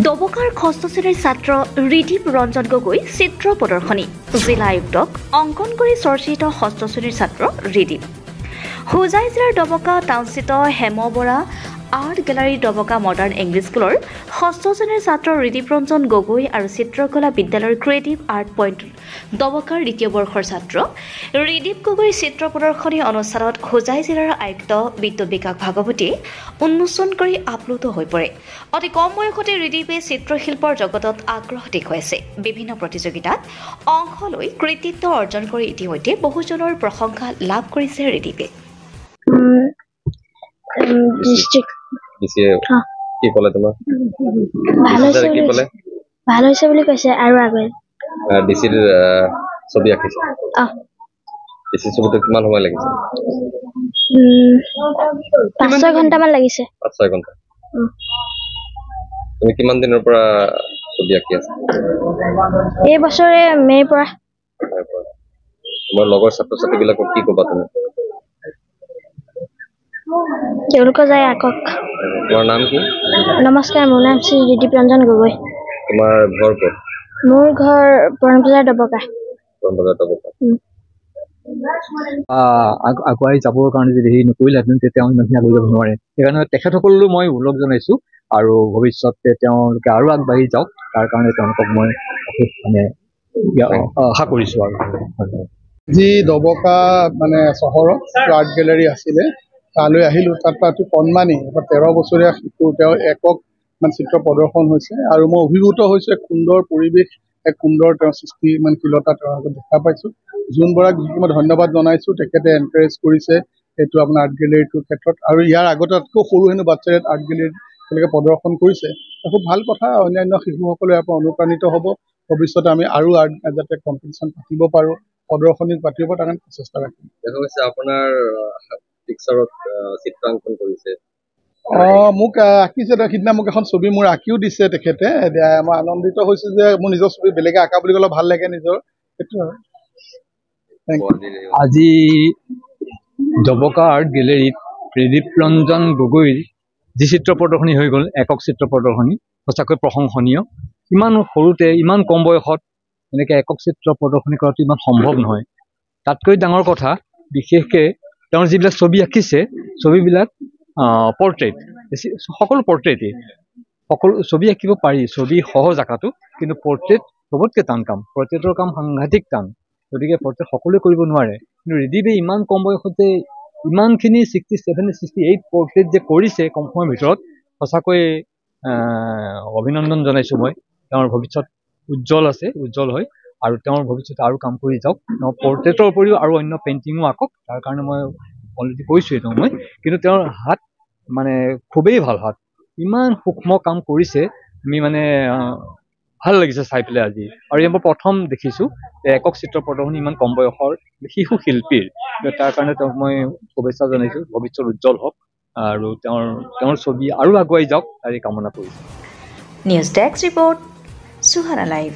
দবকাৰ ষষ্ঠ শ্ৰেণীৰ ছাত্ৰ ৰিদীপ ৰঞ্জন গগৈ চিত্ৰ প্ৰদৰ্শনী জিলা আয়ুক্তক অংকন কৰি চৰ্চিত ষষ্ঠ শ্ৰেণীৰ ছাত্ৰ ৰিদীপ হোজাই জিলাৰ দবকা টাউনস্থিত Hem Bora art gallery Dabaka modern English স্কুলৰ ষষ্ঠ শ্ৰেণীৰ ছাত্ৰ ৰিদীপ ৰঞ্জন গগৈ আৰু চিত্ৰকলা বিদ্যালয়ৰ ক্ৰিয়েটিভ আৰ্ট পইণ্ট দবকাৰ দ্বিতীয় বৰ্ষৰ ছাত্ৰ ৰিদীপ গগৈৰ চিত্ৰ প্ৰদৰ্শনী অনুষ্ঠানত হোজাই জিলাৰ আয়ুক্ত বিদ্যুৎ বিকাশ ভাগৱতীয়ে উন্মোচন কৰি আপ্লুত হৈ পৰে। অতি কম বয়সতে ৰিদীপে চিত্ৰশিল্পৰ জগতত আগ্ৰহ দেখুৱাইছে। বিভিন্ন প্ৰতিযোগিতাত অংশ লৈ কৃতিত্ব অৰ্জন কৰি ইতিমধ্যে বহুজনৰ প্ৰশংসা লাভ কৰিছে ৰিদীপে। কি ক'লে তোমাৰ ভাল হৈছে বুলি কৈছে আৰু আগুৱাই ডিচিৰ ছবি আঁকিছে ডিচি ছবিটো কিমান সময় লাগিছে 5-6 ঘণ্টামান লাগিছে 5-6 ঘণ্টা তুমি কিমান দিনৰ পৰা ছবি আঁকি আছা এই বছৰে মে'ৰ পৰা তোমাৰ লগৰ ছাত্ৰ-ছাত্ৰীবিলাকক কি ক'বা তুমি তেওঁলোকে যায় আকক তোমাৰ নাম কি নমস্কাৰ মোৰ নাম শ্ৰী ৰিদীপ ৰঞ্জন গগৈ তোমাৰ ঘৰ ক'ত মোৰ ঘৰ পৰমপূজাৰ দবকা আগুৱাই যাবৰ কাৰণে যদি হেৰি নকৰিলেহেঁতেন তেতিয়া তেওঁ ইমানখিনি আগুৱাই যাব নোৱাৰে সেইকাৰণে তেখেতসকললৈ মই ওলগ জনাইছোঁ আৰু ভৱিষ্যতে তেওঁলোকে আৰু আগবাঢ়ি যাওক তাৰ কাৰণে তেওঁলোকক মই মানে আশা কৰিছোঁ আৰু যি দবকা মানে চহৰত আৰ্ট গেলাৰী আছিলে তালৈ আহিলোঁ তাত কণমানি 13 বছৰীয়া শিশু তেওঁ একক চিত্ৰ প্ৰদৰ্শন হৈছে আৰু মই অভিভূত হৈছোঁ এক সুন্দৰ পৰিৱেশ এক সুন্দৰ তেওঁৰ সৃষ্টিশীলতা তেওঁৰ আগত দেখা পাইছোঁ জোন বৰাক মই ধন্যবাদ জনাইছোঁ তেখেতে এনকাৰেজ কৰিছে এইটো আপোনাৰ আৰ্ট গেলাৰীটোৰ ক্ষেত্ৰত আৰু ইয়াৰ আগতকৈ সৰু হেনো বাচ্চাৰে আৰ্ট গেলাৰীত তেওঁলোকে প্ৰদৰ্শন কৰিছে খুব ভাল কথা অন্যান্য শিশুসকলে ইয়াৰ পৰা অনুপ্ৰাণিত হ'ব ভৱিষ্যতে আমি আৰু আৰ্ট যাতে কম্পিটিশ্যন পাতিব পাৰোঁ প্ৰদৰ্শনী পাতিব তাৰ কাৰণে প্ৰচেষ্টা ৰাখিম দেখা গৈছে আপোনাৰ পিকচাৰত চিত্ৰাংকন কৰিছে মোক আঁকিছে সিদিনা মোক এখন ছবি মোৰ আঁকিও দিছে তেখেতে মই আনন্দিত হৈছোঁ যে মোৰ নিজৰ ছবি বেলেগে আঁকা বুলি ক'লে ভাল লাগে নিজৰ সেইটো আৰু আজি দবকা আৰ্ট গেলেৰীত ৰিদীপ ৰঞ্জন গগৈৰ যি চিত্ৰ প্ৰদৰ্শনী হৈ গ'ল একক চিত্ৰ প্ৰদৰ্শনী সঁচাকৈ প্ৰশংসনীয় ইমান সৰুতে ইমান কম বয়সত এনেকৈ একক চিত্ৰ প্ৰদৰ্শনী কৰাটো ইমান সম্ভৱ নহয় তাতকৈ ডাঙৰ কথা বিশেষকৈ তেওঁৰ যিবিলাক ছবি আঁকিছে ছবিবিলাক পৰ্ট্ৰেইট সকলো পৰ্ট্ৰেইটেই সকলো ছবি আঁকিব পাৰি ছবি সহজ আঁকাটো কিন্তু পৰ্ট্ৰেইট চবতকৈ টান কাম পৰ্ট্ৰেইটৰ কাম সাংঘাতিক টান গতিকে পৰ্ট্ৰেইট সকলোৱে কৰিব নোৱাৰে কিন্তু ৰিদীপে ইমান কম বয়সতে ইমানখিনি 67-68 পৰ্ট্ৰেইট যে কৰিছে কম সময়ৰ ভিতৰত সঁচাকৈ অভিনন্দন জনাইছোঁ মই তেওঁৰ ভৱিষ্যত উজ্জ্বল হয় আৰু তেওঁৰ ভৱিষ্যতে আৰু কাম কৰি যাওক তেওঁ পৰ্ট্ৰেইটৰ উপৰিও আৰু অন্য পেইণ্টিঙো আঁকক তাৰ কাৰণে মই অলৰেডি কৈছোঁৱেই তেওঁ মই কিন্তু তেওঁৰ হাত মানে খুবেই ভাল হাত ইমান সূক্ষ্ম কাম কৰিছে আমি মানে ভাল লাগিছে চাই পেলাই আজি আৰু মই প্ৰথম দেখিছোঁ একক চিত্ৰ প্ৰদৰ্শনী ইমান কম বয়সৰ শিশু শিল্পীৰ তাৰ কাৰণে তেওঁক মই শুভেচ্ছা জনাইছোঁ ভৱিষ্যত উজ্জ্বল হওক আৰু তেওঁৰ ছবি আৰু আগুৱাই যাওক তাৰে কামনা কৰিছোঁ news desk report Suhana live.